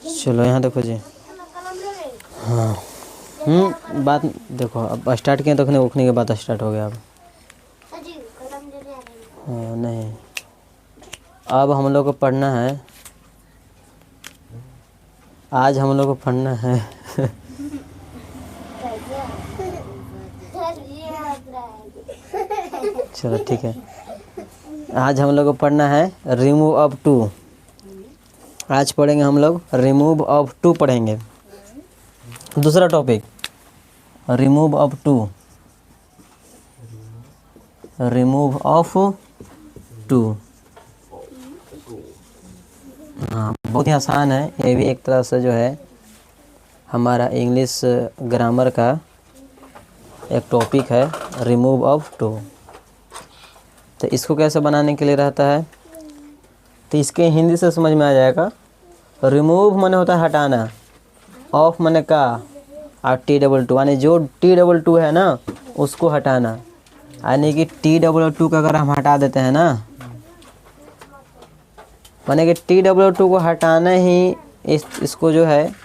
चलो यहाँ देखो जी। हाँ बात देखो, अब स्टार्ट किए तो उखने के बाद स्टार्ट हो गया अब। हाँ नहीं, अब हम लोग को पढ़ना है, आज हम लोग को पढ़ना है चलो ठीक है, आज हम लोग को पढ़ना है रिमूव ऑफ टू। आज पढ़ेंगे हम लोग रिमूव ऑफ टू पढ़ेंगे। दूसरा topic remove of two, remove of two. हाँ बहुत ही आसान है, ये भी एक तरह से जो है हमारा इंग्लिश ग्रामर का एक टॉपिक है, रिमूव ऑफ टू। तो इसको कैसे बनाने के लिए रहता है, तो इसके हिंदी से समझ में आ जाएगा। रिमूव माने होता है हटाना, ऑफ माने का, और T22 यानी जो T22 है ना उसको हटाना। यानी कि T22 का अगर हम हटा देते हैं ना, माने कि T22 को हटाना ही इसको जो है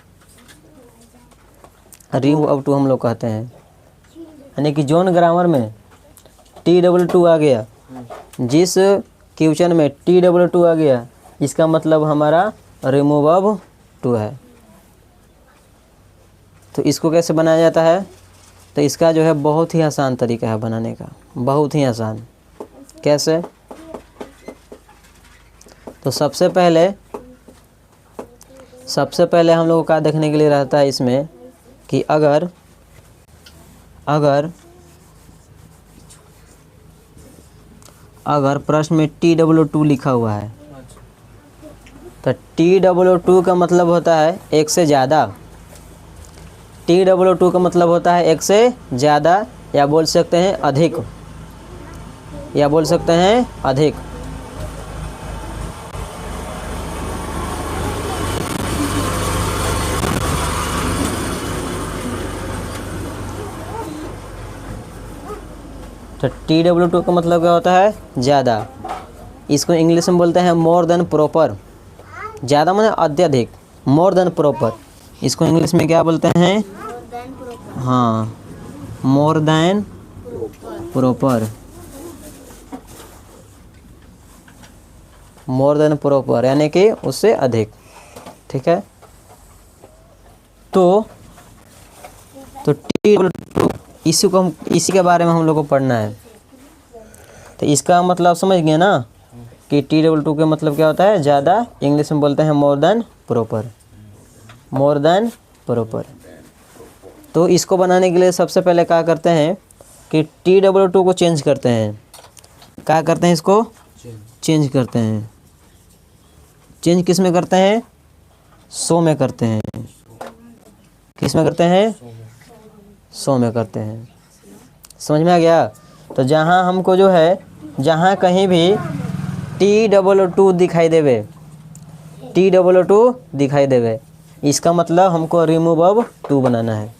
रिमूव ऑफ टू हम लोग कहते हैं। यानी कि जोन ग्रामर में T22 आ गया, जिस क्वेश्चन में T22 आ गया, इसका मतलब हमारा रिमूव ऑफ टू है। तो इसको कैसे बनाया जाता है, तो इसका जो है बहुत ही आसान तरीका है बनाने का, बहुत ही आसान। कैसे, तो सबसे पहले हम लोगों का देखने के लिए रहता है इसमें कि अगर प्रश्न में T22 लिखा हुआ है, तो T22 का मतलब होता है एक से ज़्यादा। T22 का मतलब होता है एक से ज़्यादा, या बोल सकते हैं अधिक, या बोल सकते हैं अधिक। तो T22 का मतलब क्या होता है, ज़्यादा। इसको इंग्लिश में बोलते हैं मोर देन प्रॉपर। ज़्यादा माने अत्यधिक, मोर देन प्रॉपर। इसको इंग्लिश में क्या बोलते हैं, हाँ more than proper, more than proper यानी कि उससे अधिक। ठीक है, तो T22 इसी के बारे में हम लोग को पढ़ना है। तो इसका मतलब समझ गए ना कि T22 के मतलब क्या होता है, ज़्यादा। इंग्लिश में बोलते हैं more than proper, more than proper. तो इसको बनाने के लिए सबसे पहले क्या करते हैं कि T22 को चेंज करते हैं। क्या करते हैं, इसको चेंज करते हैं। चेंज किस में करते हैं, सो में करते हैं। किस में करते हैं, सो में करते हैं। समझ में आ गया। तो जहाँ हमको जो है, जहाँ कहीं भी T22 दिखाई देवे, T22 दिखाई देवे, इसका मतलब हमको रिमूव ऑफ टू बनाना है।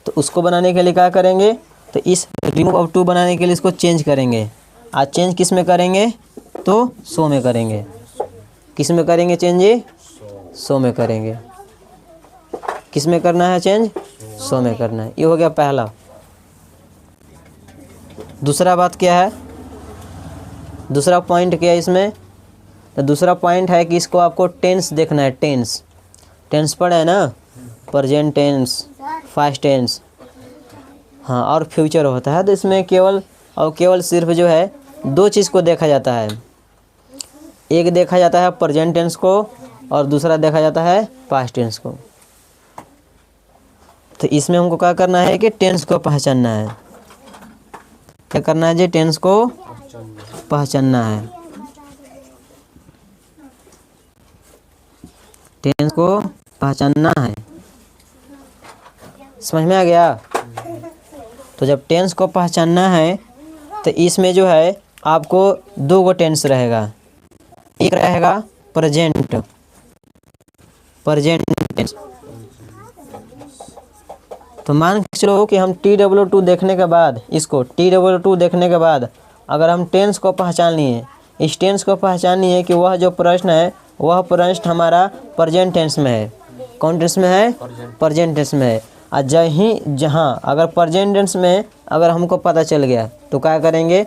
तो उसको बनाने के लिए क्या करेंगे, तो इस रिमूव ऑफ टू बनाने के लिए इसको चेंज करेंगे। आज चेंज किस में करेंगे, तो सो में करेंगे। किस में करेंगे चेंज, सो में करेंगे। किस में करना है चेंज, सो में करना है। ये हो गया पहला। दूसरा बात क्या है, दूसरा पॉइंट क्या है इसमें, तो दूसरा पॉइंट है कि इसको आपको टेंस देखना है। टेंस पढ़ा है ना, प्रेजेंट टेंस, फास्ट टेंस, हाँ, और फ्यूचर होता है। तो इसमें केवल सिर्फ जो है दो चीज़ को देखा जाता है। एक देखा जाता है प्रेजेंट टेंस को, और दूसरा देखा जाता है पास्ट टेंस को। तो इसमें हमको क्या करना है कि टेंस को पहचानना है। क्या करना है जी, टेंस को पहचानना है। टेंस को पहचानना है। समझ में आ गया। तो जब टेंस को पहचानना है, तो इसमें जो है आपको दो गो टेंस रहेगा। एक रहेगा प्रेजेंट टेंस। तो मान के चलो कि हम T22 देखने के बाद, इसको T22 देखने के बाद अगर हम टेंस को पहचान लिए, इस टेंस को पहचान लिए कि वह जो प्रश्न है वह प्रश्न हमारा प्रेजेंट टेंस में है। कौन टेंस में है? प्रेजेंट टेंस में है। और जहाँ अगर प्रेजेंट टेंस में अगर हमको पता चल गया तो क्या करेंगे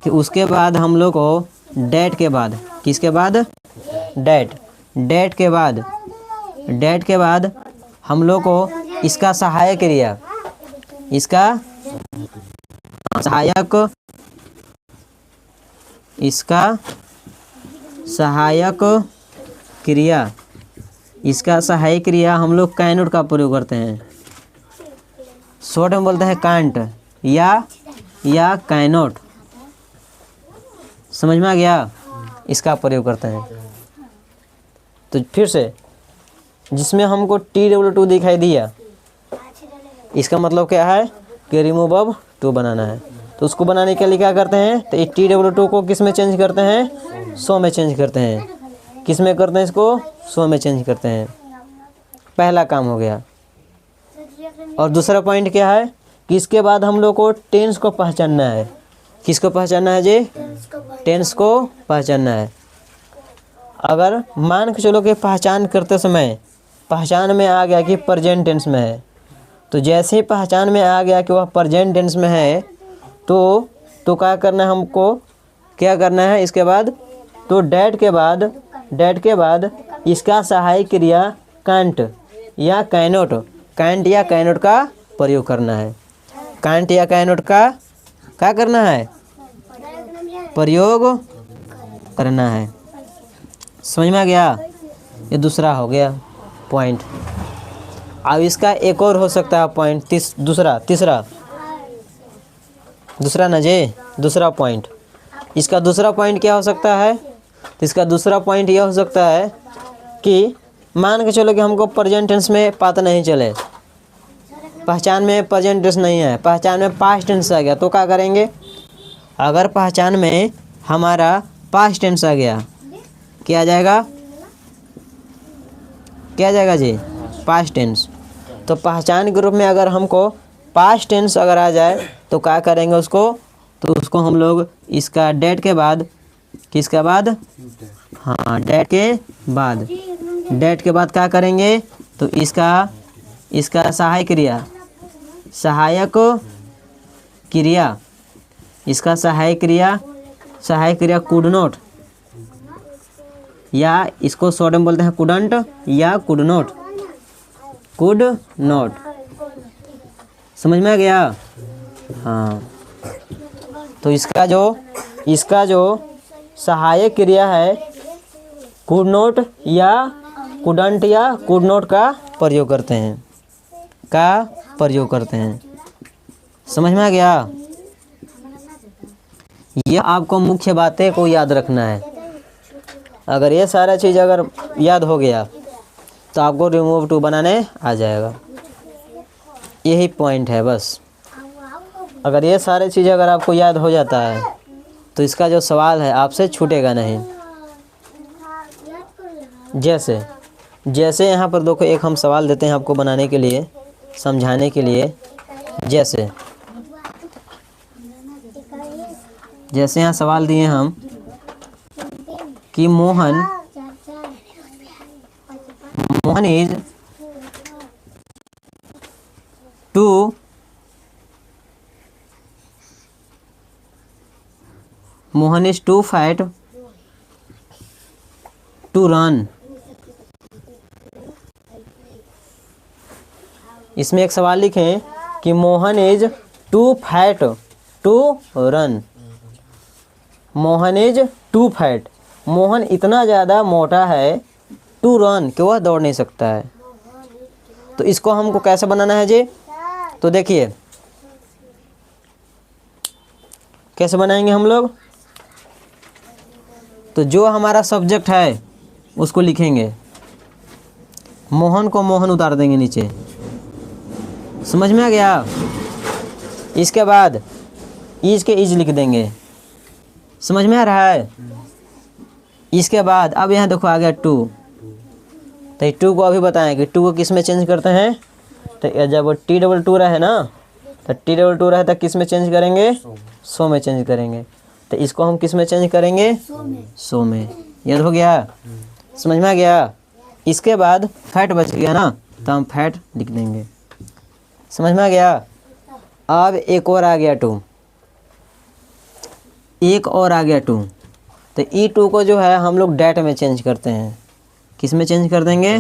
कि उसके बाद हम लोग को डेट के बाद, किसके बाद? डेट के बाद हम लोग को इसका सहायक क्रिया, इसका सहायक क्रिया हम लोग कैनोट का प्रयोग करते हैं। शॉर्ट में बोलते हैं कांट या कैनोट। समझ में आ गया? इसका प्रयोग करते हैं। तो फिर से जिसमें हमको TW2 दिखाई दिया, इसका मतलब क्या है कि रिमूव अब टू बनाना है। तो उसको बनाने के लिए क्या करते हैं? तो ये TW2 को किस में चेंज करते हैं? सो में चेंज करते हैं। किस में करते हैं इसको? सो में चेंज करते हैं। पहला काम हो गया। और दूसरा पॉइंट क्या है कि इसके बाद हम लोग को टेंस को पहचानना है। किसको पहचानना है जी? टेंस को पहचानना है। अगर मान के चलो कि पहचान करते समय पहचान में आ गया कि प्रेजेंट टेंस में है, तो जैसे ही पहचान में आ गया कि वह प्रेजेंट टेंस में है तो क्या करना है हमको? क्या करना है इसके बाद? तो डेट के बाद इसका सहायक क्रिया कांट या कैनोट का प्रयोग करना है। कांट या कैनोट का क्या करना है? प्रयोग करना है। समझ में आ गया? ये दूसरा हो गया पॉइंट। अब इसका एक और हो सकता है पॉइंट, दूसरा ना जी, दूसरा पॉइंट। इसका दूसरा पॉइंट क्या हो सकता है? तो इसका दूसरा पॉइंट यह हो सकता है कि मान के चलो कि हमको प्रेजेंट टेंस में पता नहीं चले, पहचान में प्रेजेंट टेंस नहीं है, पहचान में पास्ट टेंस आ गया, तो क्या करेंगे? अगर पहचान में हमारा पास्ट टेंस आ गया, क्या आ जाएगा? क्या आ जाएगा जी? Past tense. तो पहचान के रूप में अगर हमको पास्ट टेंस अगर आ जाए तो क्या करेंगे उसको? तो उसको हम लोग इसका डेट के बाद, किसके बाद? हाँ, डेट के बाद क्या करेंगे? तो इसका सहायक क्रिया कुड नॉट, या इसको शॉर्ट में बोलते हैं कुडंट या कुड नॉट। समझ में आ गया? हाँ। तो इसका जो सहायक क्रिया है कुड नॉट या कुडंट या कुड नॉट का प्रयोग करते हैं। समझ में आ गया? ये आपको मुख्य बातें को याद रखना है। अगर ये सारा चीज़ अगर याद हो गया तो आपको रिमूव टू बनाने आ जाएगा। यही पॉइंट है बस। अगर ये सारे चीज़ अगर आपको याद हो जाता है तो इसका जो सवाल है आपसे छूटेगा नहीं। जैसे यहाँ पर देखो, एक हम सवाल देते हैं आपको बनाने के लिए, समझाने के लिए। जैसे यहाँ सवाल दिए हम कि Mohan is too fat to run. इसमें एक सवाल लिखें कि Mohan is too fat to run. Mohan is too fat, Mohan इतना ज़्यादा मोटा है टू रन कि वह दौड़ नहीं सकता है। तो इसको हमको कैसे बनाना है जी? तो देखिए कैसे बनाएंगे हम लोग। तो जो हमारा सब्जेक्ट है उसको लिखेंगे, मोहन को मोहन उतार देंगे नीचे। समझ में आ गया? इसके बाद इज के इज लिख देंगे। समझ में आ रहा है? इसके बाद अब यहाँ देखो आ गया टू। तो टू को अभी बताएं कि टू को किस में चेंज करते हैं। तो जब TW2 रहे ना, तो TW2 रहे तो किस में चेंज करेंगे? सो में चेंज करेंगे। तो इसको हम किस में चेंज करेंगे? सो में। याद हो गया? समझ में आ गया। इसके बाद फैट बच गया ना, तो हम फैट लिख देंगे। समझ में आ गया। अब एक और आ गया टू, एक और आ गया टू। तो E2 को जो है हम लोग डेट में चेंज करते हैं। किस में चेंज कर देंगे?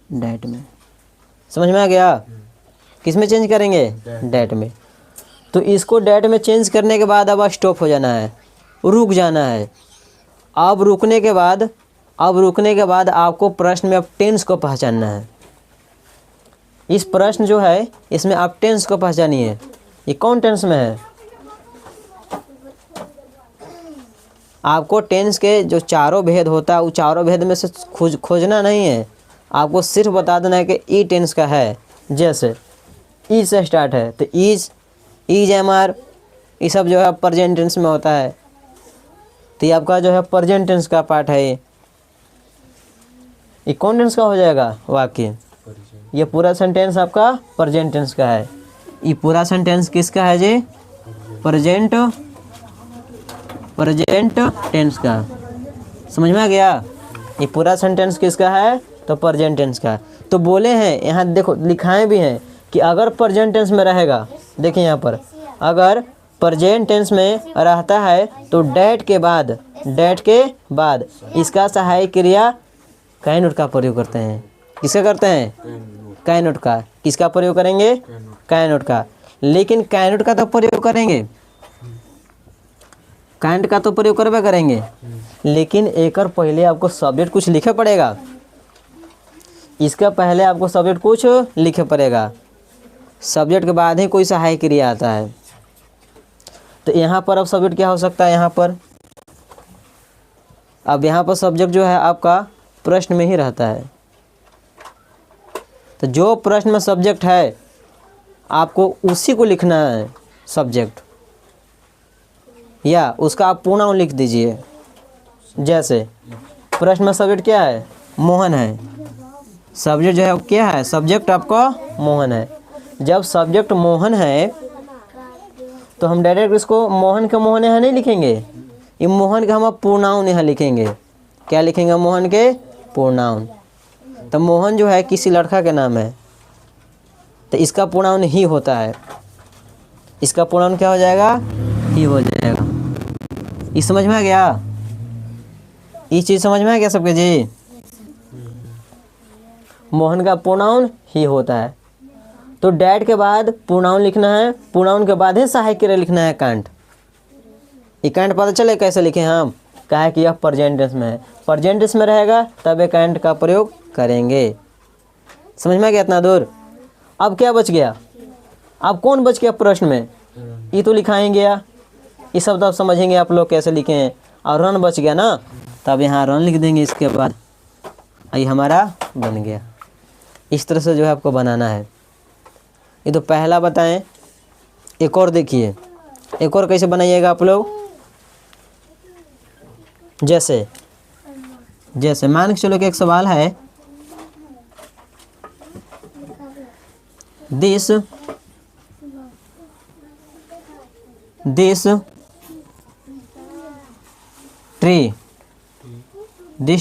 डेट में। समझ में आ गया। किस में चेंज करेंगे? डेट में। तो इसको डेट में चेंज करने के बाद अब स्टॉप हो जाना है, रुक जाना है। अब रुकने के बाद आपको प्रश्न में अब टेंस को पहचानना है। इस प्रश्न जो है इसमें आप टेंस को पहचानिए। ये कौन टेंस में है? आपको टेंस के जो चारों भेद होता है वो चारों भेद में से खोजना नहीं है, आपको सिर्फ बता देना है कि ई टेंस का है। जैसे ई से स्टार्ट है तो ईज, एम आर, ये सब जो है प्रेजेंट टेंस में होता है। तो ये आपका जो है प्रेजेंट टेंस का पार्ट है। ये कौन टेंस का हो जाएगा वाक्य? ये पूरा सेंटेंस आपका प्रेजेंट टेंस का है। ये पूरा सेंटेंस किसका है जी? प्रेजेंट टेंस का। समझ में आ गया। ये पूरा सेंटेंस किसका है? तो प्रेजेंट टेंस का। तो बोले हैं यहाँ देखो लिखाए भी हैं कि अगर प्रेजेंट टेंस में रहेगा, देखिए यहाँ पर अगर प्रेजेंट टेंस में रहता है तो डेट के बाद इसका सहायक क्रिया कैनोट का प्रयोग करते हैं। किसका करते हैं? कैनोट का। किसका प्रयोग करेंगे? कैनोट का। लेकिन कैनोट का तो प्रयोग करेंगे, काइंड का तो प्रयोग करबे करेंगे, लेकिन एक और पहले आपको सब्जेक्ट कुछ लिखे पड़ेगा। इसका पहले आपको सब्जेक्ट कुछ लिखे पड़ेगा, सब्जेक्ट के बाद ही कोई सहायक क्रिया आता है। तो यहाँ पर अब सब्जेक्ट क्या हो सकता है? यहाँ पर अब यहाँ पर सब्जेक्ट जो है आपका प्रश्न में ही रहता है। तो जो प्रश्न में सब्जेक्ट है आपको उसी को लिखना है सब्जेक्ट, या उसका आप प्रोनाउन लिख दीजिए। जैसे प्रश्न में सब्जेक्ट क्या है? मोहन है। सब्जेक्ट जो है क्या है? सब्जेक्ट आपका मोहन है। जब सब्जेक्ट मोहन है तो हम डायरेक्ट इसको मोहन के मोहन यहाँ नहीं लिखेंगे, ये मोहन का हम अब प्रोनाउन यहाँ लिखेंगे। क्या लिखेंगे? मोहन के प्रोनाउन। तो मोहन जो है किसी लड़का के नाम है, तो इसका प्रोनाउन ही होता है। इसका प्रोनाउन क्या हो जाएगा? ही हो जाएगा। ये समझ में आ गया? ये चीज़ समझ में आ गया सबके जी? मोहन का प्रोनाउन ही होता है। तो डैड के बाद प्रोनाउन लिखना है, प्रोनाउन के बाद ही सहायक क्रिया लिखना है कांट। ये कांट पता चले कैसे लिखें हम? कहा है कि यह प्रेजेंट टेंस में है, प्रेजेंट टेंस में रहेगा तब ये कांट का प्रयोग करेंगे। समझ में आ गया इतना दूर? अब क्या बच गया? अब कौन बच गया प्रश्न में? ये तो लिखाएंगे या ये सब तो आप समझेंगे आप लोग कैसे लिखे हैं। और रन बच गया ना, तब यहाँ रन लिख देंगे। इसके बाद ये हमारा बन गया। इस तरह से जो है आपको बनाना है। ये तो पहला बताएं। एक और देखिए, एक और कैसे बनाइएगा आप लोग। जैसे मान के चलो कि एक सवाल है, this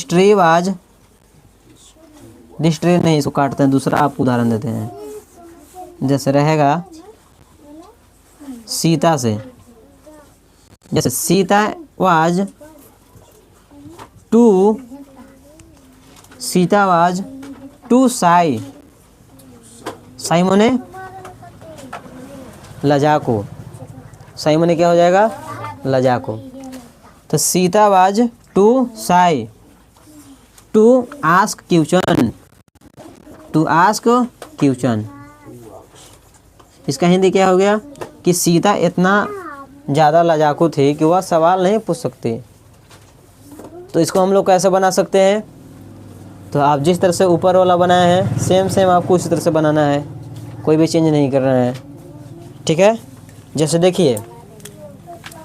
tree was, this tree नहीं, इसको काटते हैं, दूसरा आप उदाहरण देते हैं। जैसे रहेगा सीता से, जैसे Sita was too shy, shy मने लजाको, साई मने क्या हो जाएगा? लजाको। तो Sita was too shy to ask question. इसका हिंदी क्या हो गया? कि सीता इतना ज़्यादा लजाकू थी कि वह सवाल नहीं पूछ सकती। तो इसको हम लोग कैसे बना सकते हैं? तो आप जिस तरह से ऊपर वाला बनाए हैं सेम आपको उसी तरह से बनाना है, कोई भी चेंज नहीं करना है। ठीक है? जैसे देखिए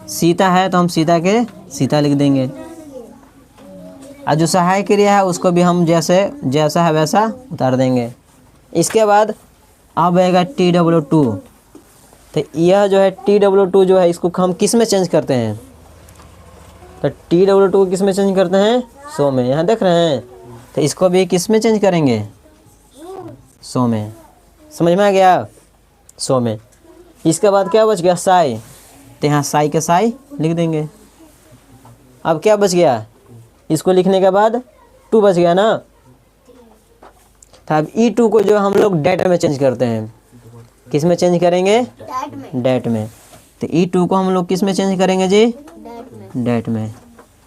सीता है तो हम सीता के सीता लिख देंगे, और जो सहायक क्रिया है उसको भी हम जैसा है वैसा उतार देंगे। इसके बाद अब आएगा TW2। तो यह जो है TW2 जो है इसको हम किस में चेंज करते हैं? तो TW2 को किस में चेंज करते हैं? 100 में। यहाँ देख रहे हैं, तो इसको भी किस में चेंज करेंगे? 100 में। समझ में आ गया? 100 में। इसके बाद क्या बच गया? साई। तो यहाँ साई के साई लिख देंगे। अब क्या बच गया? इसको लिखने के बाद 2 बच गया ना। तो अब E2 को जो हम लोग डेट में चेंज करते हैं, किस में चेंज करेंगे? डेट में। तो E2 को हम लोग किस में चेंज करेंगे जी? डेट में।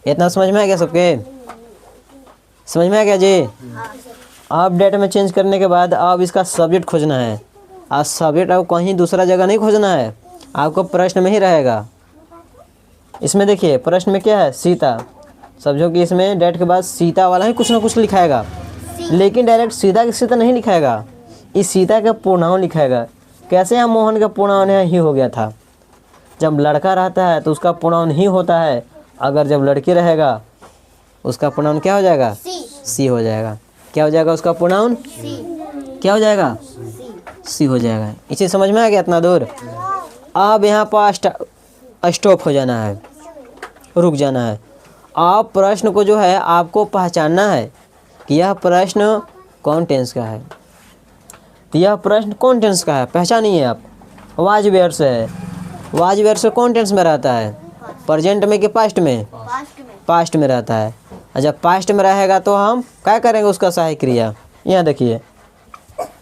इतना समझ में आ गया सबके? समझ में आ गया जी? अब डेट में चेंज करने के बाद अब इसका सब्जेक्ट खोजना है। अब सब्जेक्ट अब कहीं दूसरा जगह नहीं खोजना है, आपको प्रश्न में ही रहेगा। इसमें देखिए प्रश्न में क्या है? सीता। समझो कि इसमें डेट के बाद सीता वाला ही कुछ ना कुछ लिखाएगा, लेकिन डायरेक्ट सीता की सीता नहीं लिखाएगा, इस सीता का प्रोनाउन लिखाएगा। कैसे? यहाँ मोहन का प्रोनाउन ही हो गया था। जब लड़का रहता है तो उसका प्रोनाउन ही होता है, अगर जब लड़की रहेगा उसका प्रोनाउन क्या हो जाएगा? सी हो जाएगा। क्या हो जाएगा उसका प्रोनाउन? क्या हो जाएगा? सी हो जाएगा। इसे समझ में आ गया इतना दूर? अब यहाँ पर स्टॉप हो जाना है, रुक जाना है। आप प्रश्न को जो है आपको पहचानना है कि यह प्रश्न कौन टेंस का है। तो यह प्रश्न कौन टेंस का है पहचानिए आप। वाज वेयर से है। वाज वेयर से कौन टेंस में रहता है? प्रेजेंट में कि पास्ट में? पास्ट में रहता है। और जब पास्ट में रहेगा तो हम क्या करेंगे? उसका सहायक क्रिया। यहाँ देखिए,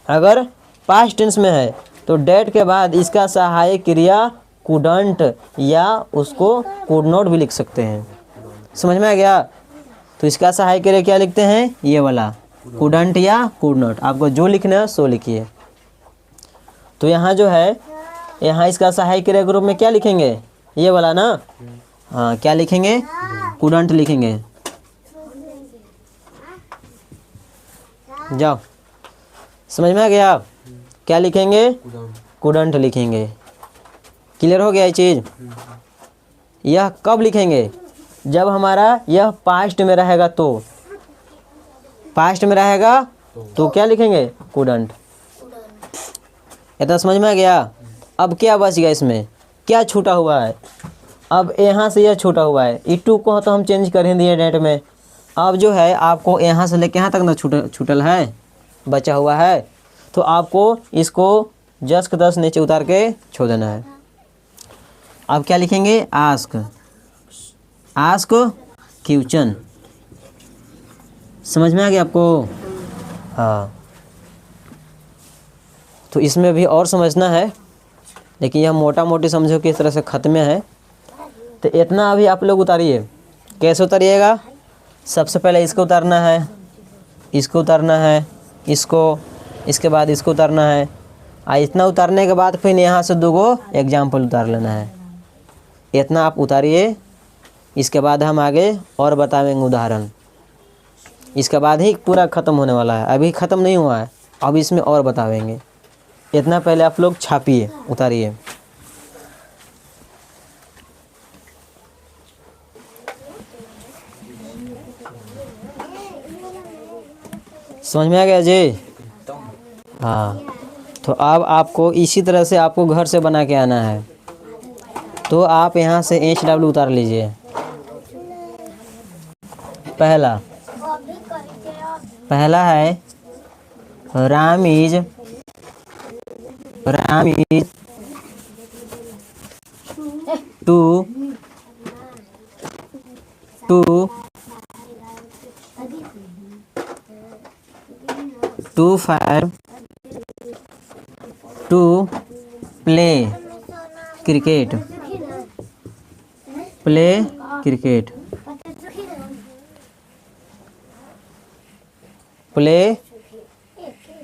अगर पास्ट टेंस में है तो डेट के बाद इसका सहायक क्रिया कुडंट या उसको कुड नॉट भी लिख सकते हैं। समझ में आ गया? तो इसका सहायक क्रिया क्या लिखते हैं? ये वाला कुडंट या कुड नॉट। आपको जो लिखना है सो लिखिए। तो यहाँ जो है, यहाँ इसका सहायक क्रिया के रूप में क्या लिखेंगे? ये वाला ना। हाँ, क्या लिखेंगे? कुडंट लिखेंगे। जाओ, समझ में आ गया? क्या लिखेंगे? कुडंट लिखेंगे। क्लियर हो गया ये चीज़? यह कब लिखेंगे? जब हमारा यह पास्ट में रहेगा तो। पास्ट में रहेगा तो क्या लिखेंगे? कुडंट। इतना समझ में आ गया? अब क्या बच गया इसमें? क्या छूटा हुआ है? अब यहाँ से यह छूटा हुआ है। E2 को तो हम चेंज कर ही दिए डेट में। अब जो है आपको यहाँ से लेके यहाँ तक ना छूटल है, बचा हुआ है, तो आपको इसको 10 के 10 नीचे उतार के छोड़ देना है। अब क्या लिखेंगे? आस्क। Ask question. समझ में आ गया आपको? हाँ। तो इसमें भी और समझना है, लेकिन यह मोटा मोटी समझो कि इस तरह से ख़त्म है। तो इतना अभी आप लोग उतारिए। कैसे उतारिएगा? सबसे पहले इसको उतारना है, इसको उतारना है, इसको, इसके बाद इसको उतारना है। इतना उतारने के बाद फिर यहाँ से 2 एग्जाम्पल उतार लेना है। इतना आप उतारिए। इसके बाद हम आगे और बताएंगे उदाहरण। इसके बाद ही पूरा ख़त्म होने वाला है, अभी ख़त्म नहीं हुआ है, अब इसमें और बताएंगे। इतना पहले आप लोग छापिए, उतारिए। समझ में आ गया जी? हाँ। तो अब आपको इसी तरह से आपको घर से बना के आना है। तो आप यहाँ से HW उतार लीजिए। पहला है Ram is too fire to play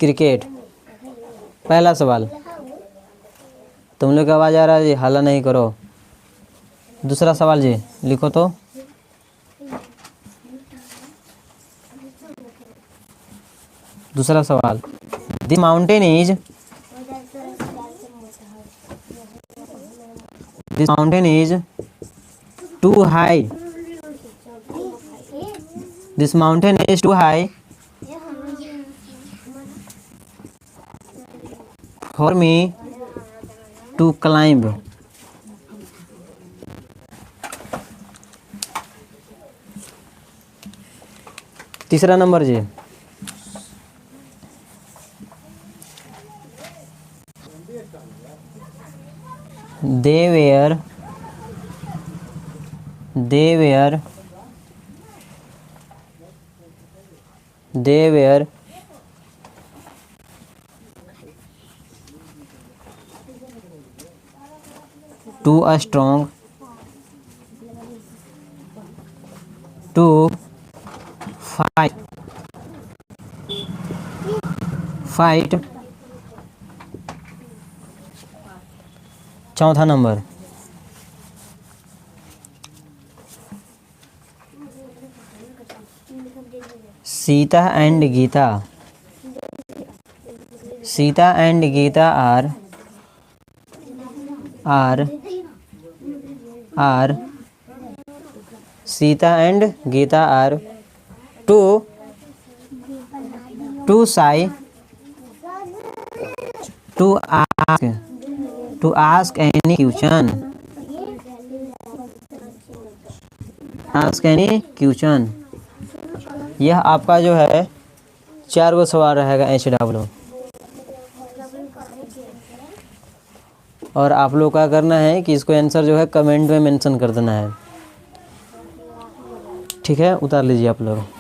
cricket. पहला सवाल। तुम लोग की आवाज़ आ रहा है जी? हल्ला नहीं करो। दूसरा सवाल जी लिखो तो। दूसरा सवाल, the mountain is too high. This mountain is too high for me to climb. तीसरा नंबर जी, they were too strong to fight। चौथा number, Sita and Gita are too shy to ask any question। यह आपका जो है 4 गो सवाल रहेगा HW। और आप लोग क्या करना है कि इसको आंसर जो है कमेंट में मेंशन कर देना है। ठीक है, उतार लीजिए आप लोग।